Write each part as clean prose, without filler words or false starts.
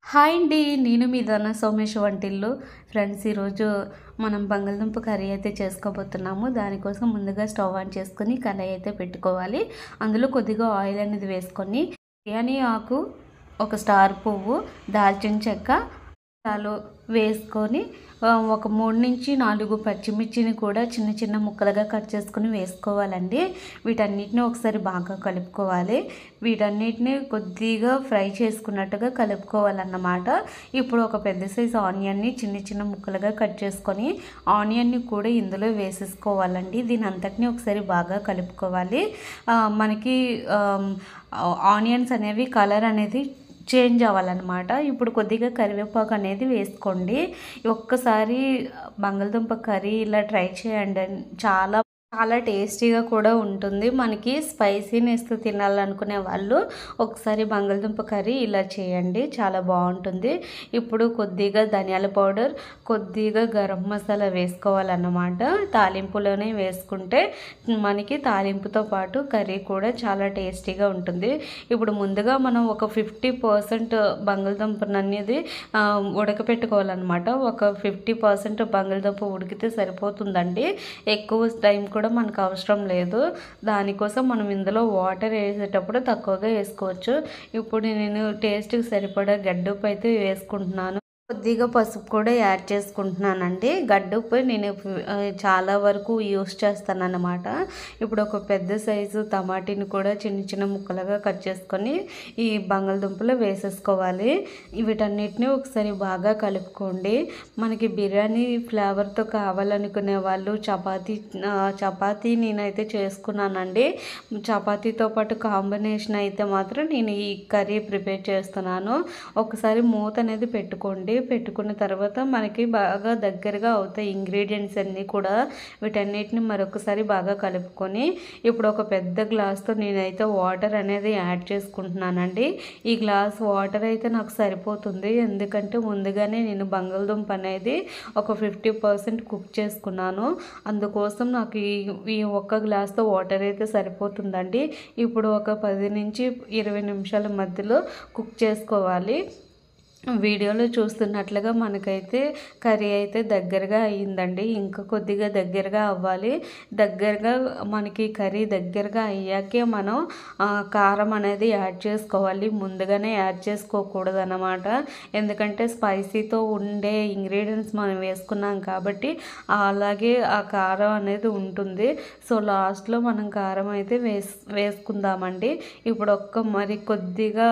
Hi అండి, నేను మీ ధన సోమేష్ వంటిల్లు. ఫ్రెండ్స్, ఈరోజు మనం బంగాళదుంప కర్రీ అయితే చేసుకోబోతున్నాము. దానికోసం ముందుగా స్టవ్ ఆన్ చేసుకొని కళాయి అయితే పెట్టుకోవాలి. అందులో కొద్దిగా ఆయిల్ అనేది వేసుకొని బిర్యానీ ఆకు, ఒక స్టార్ పువ్వు, దాల్చిన చెక్క చాలు వేసుకొని ఒక 3 నుంచి 4 పచ్చిమిర్చిని కూడా చిన్న చిన్న ముక్కలుగా కట్ చేసుకుని వేసుకోవాలండి. వీటన్నిటిని ఒకసారి బాగా కలుపుకోవాలి. వీటన్నిటిని కొద్దిగా ఫ్రై చేసుకున్నట్టుగా కలుపుకోవాలన్నమాట. ఇప్పుడు ఒక పెద్ద సైజు ఆనియన్ని చిన్న చిన్న ముక్కలుగా కట్ చేసుకొని ఆనియన్ని కూడా ఇందులో వేసేసుకోవాలండి. దీని అంతటిని ఒకసారి బాగా కలుపుకోవాలి. మనకి ఆనియన్స్ అనేవి కలర్ అనేది చేంజ్ అవ్వాలన్నమాట. ఇప్పుడు కొద్దిగా కరివేపాకు అనేది వేసుకోండి. ఒక్కసారి బంగాళదుంప కర్రీ ఇలా ట్రై చేయండి. చాలా చాలా టేస్టీగా కూడా ఉంటుంది. మనకి స్పైసీనెస్ తినాలనుకునే వాళ్ళు ఒకసారి బంగాళదుంప కర్రీ ఇలా చేయండి, చాలా బాగుంటుంది. ఇప్పుడు కొద్దిగా ధనియాల పౌడర్, కొద్దిగా గరం మసాలా వేసుకోవాలన్నమాట. తాలింపులోనే వేసుకుంటే మనకి తాలింపుతో పాటు కర్రీ కూడా చాలా టేస్టీగా ఉంటుంది. ఇప్పుడు ముందుగా మనం ఒక 50% బంగాళదుంపను అనేది ఉడకపెట్టుకోవాలన్నమాట. ఒక 50% బంగాళదుంప ఉడికితే సరిపోతుందండి. ఎక్కువ టైం కూడా మనకు అవసరం లేదు. దానికోసం మనం ఇందులో వాటర్ వేసేటప్పుడు తక్కువగా వేసుకోవచ్చు. ఇప్పుడు నేను టేస్ట్కి సరిపడా గడ్డఉప్పు అయితే వేసుకుంటున్నాను. కొద్దిగా పసుపు కూడా యాడ్ చేసుకుంటున్నానండి. గడ్డఉప్పు నేను చాలా వరకు యూస్ చేస్తానన్నమాట. ఇప్పుడు ఒక పెద్ద సైజు టమాటీని కూడా చిన్న చిన్న ముక్కలుగా కట్ చేసుకొని ఈ బంగాళదుంపలు వేసేసుకోవాలి. వీటన్నిటిని ఒకసారి బాగా కలుపుకోండి. మనకి బిర్యానీ ఫ్లేవర్తో కావాలనుకునే వాళ్ళు చపాతీ నేనైతే చేసుకున్నానండి. చపాతీతో పాటు కాంబినేషన్ అయితే మాత్రం నేను ఈ కర్రీ ప్రిపేర్ చేస్తున్నాను. ఒకసారి మూత అనేది పెట్టుకోండి. పెట్టుకున్న తర్వాత మనకి బాగా దగ్గరగా అవుతాయి ఇంగ్రీడియంట్స్ అన్నీ కూడా. వీటన్నిటిని మరొకసారి బాగా కలుపుకొని ఇప్పుడు ఒక పెద్ద గ్లాస్తో నేనైతే వాటర్ అనేది యాడ్ చేసుకుంటున్నానండి. ఈ గ్లాస్ వాటర్ అయితే నాకు సరిపోతుంది. ఎందుకంటే ముందుగానే నేను బంగాళదుంప అనేది ఒక 50% కుక్ చేసుకున్నాను. అందుకోసం నాకు ఈ ఒక్క గ్లాస్తో వాటర్ అయితే సరిపోతుందండి. ఇప్పుడు ఒక 10 నుంచి 20 నిమిషాల మధ్యలో కుక్ చేసుకోవాలి. వీడియోలో చూస్తున్నట్లుగా మనకైతే కర్రీ అయితే దగ్గరగా అయ్యిందండి. ఇంకా కొద్దిగా దగ్గరగా అవ్వాలి. దగ్గరగా మనకి కర్రీ దగ్గరగా అయ్యాకే మనం కారం అనేది యాడ్ చేసుకోవాలి. ముందుగానే యాడ్ చేసుకోకూడదు అన్నమాట. ఎందుకంటే స్పైసీతో ఉండే ఇంగ్రీడియంట్స్ మనం వేసుకున్నాం కాబట్టి అలాగే ఆ కారం అనేది ఉంటుంది. సో లాస్ట్లో మనం కారం అయితే వేసుకుందామండి. ఇప్పుడు మరి కొద్దిగా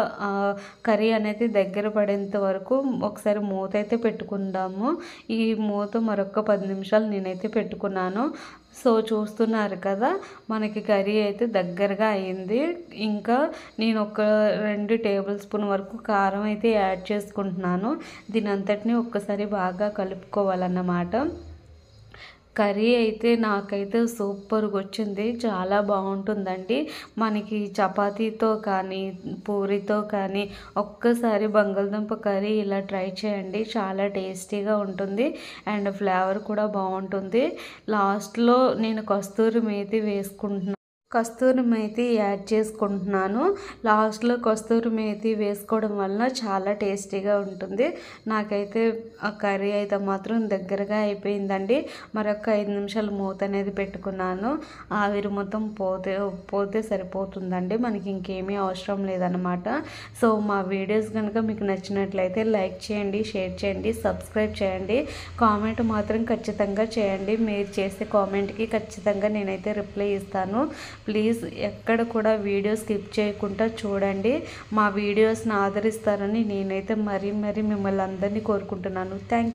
కర్రీ అనేది దగ్గర పడేంత వరకు ఒకసారి మూత అయితే పెట్టుకుందాము. ఈ మూత మరొక 10 నిమిషాలు నేనైతే పెట్టుకున్నాను. సో చూస్తున్నారు కదా, మనకి కర్రీ అయితే దగ్గరగా అయింది. ఇంకా నేను ఒక 2 టేబుల్ స్పూన్ వరకు కారం అయితే యాడ్ చేసుకుంటున్నాను. దీని అంతటిని ఒక్కసారి బాగా కలుపుకోవాలన్నమాట. కర్రీ అయితే నాకైతే సూపర్గా వచ్చింది, చాలా బాగుంటుందండి. మనకి చపాతీతో కానీ పూరితో కానీ ఒక్కసారి బంగాళదుంప కర్రీ ఇలా ట్రై చేయండి, చాలా టేస్టీగా ఉంటుంది అండ్ ఫ్లేవర్ కూడా బాగుంటుంది. లాస్ట్లో నేను కస్తూరి మేతి వేసుకుంటున్నాను. కస్తూరి మేతి యాడ్ చేసుకుంటున్నాను. లాస్ట్లో కస్తూరి మేతి వేసుకోవడం వల్ల చాలా టేస్టీగా ఉంటుంది. నాకైతే ఆ కర్రీ అయితే మాత్రం దగ్గరగా అయిపోయిందండి. మరొక 5 నిమిషాలు మూత అనేది పెట్టుకున్నాను. ఆవిరి మొత్తం పోతే సరిపోతుందండి. మనకి ఇంకేమీ అవసరం లేదనమాట. సో మా వీడియోస్ కనుక మీకు నచ్చినట్లయితే లైక్ చేయండి, షేర్ చేయండి, సబ్స్క్రైబ్ చేయండి. కామెంట్ మాత్రం ఖచ్చితంగా చేయండి. మీరు చేసే కామెంట్కి ఖచ్చితంగా నేనైతే రిప్లై ఇస్తాను. ప్లీజ్ ఎక్కడ కూడా వీడియో స్కిప్ చేయకుండా చూడండి. మా వీడియోస్ని ఆదరిస్తారని నేనైతే మరీ మిమ్మల్ని అందరినీ కోరుకుంటున్నాను. థ్యాంక్